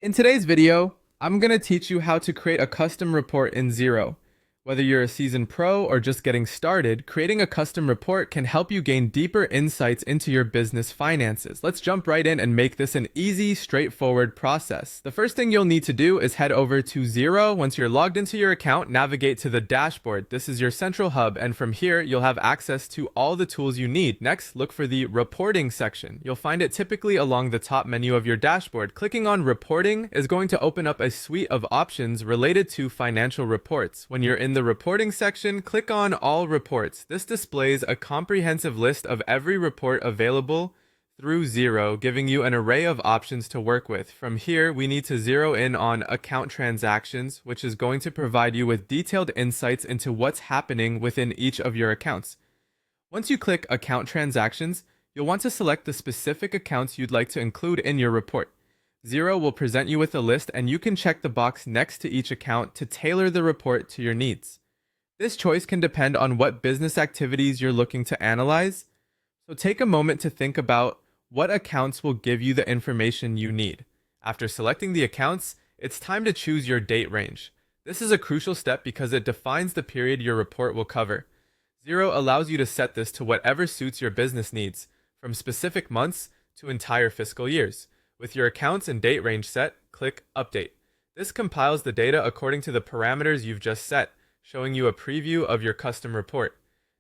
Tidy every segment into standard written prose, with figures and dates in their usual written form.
In today's video, I'm going to teach you how to create a custom report in Xero. Whether you're a seasoned pro or just getting started, creating a custom report can help you gain deeper insights into your business finances. Let's jump right in and make this an easy, straightforward process. The first thing you'll need to do is head over to Xero. Once you're logged into your account, navigate to the dashboard. This is your central hub, and from here, you'll have access to all the tools you need. Next, look for the reporting section. You'll find it typically along the top menu of your dashboard. Clicking on reporting is going to open up a suite of options related to financial reports. When you're in the reporting section, click on All Reports. This displays a comprehensive list of every report available through Xero, giving you an array of options to work with. From here, we need to zero in on account transactions, which is going to provide you with detailed insights into what's happening within each of your accounts. Once you click Account Transactions, you'll want to select the specific accounts you'd like to include in your report. Xero will present you with a list, and you can check the box next to each account to tailor the report to your needs. This choice can depend on what business activities you're looking to analyze, so take a moment to think about what accounts will give you the information you need. After selecting the accounts, it's time to choose your date range. This is a crucial step because it defines the period your report will cover. Xero allows you to set this to whatever suits your business needs, from specific months to entire fiscal years. With your accounts and date range set, click Update. This compiles the data according to the parameters you've just set, showing you a preview of your custom report.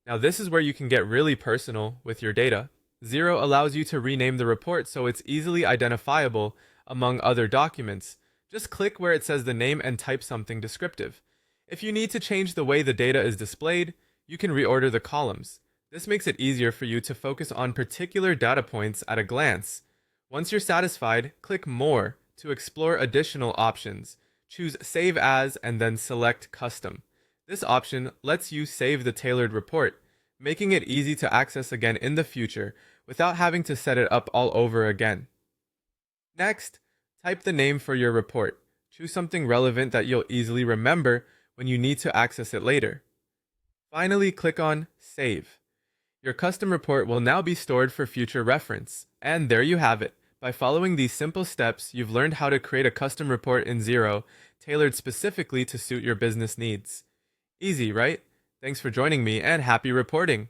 Now this is where you can get really personal with your data. Xero allows you to rename the report so it's easily identifiable among other documents. Just click where it says the name and type something descriptive. If you need to change the way the data is displayed, you can reorder the columns. This makes it easier for you to focus on particular data points at a glance. Once you're satisfied, click More to explore additional options. Choose Save As and then select Custom. This option lets you save the tailored report, making it easy to access again in the future without having to set it up all over again. Next, type the name for your report. Choose something relevant that you'll easily remember when you need to access it later. Finally, click on Save. Your custom report will now be stored for future reference. And there you have it. By following these simple steps, you've learned how to create a custom report in Xero, tailored specifically to suit your business needs. Easy, right? Thanks for joining me, and happy reporting!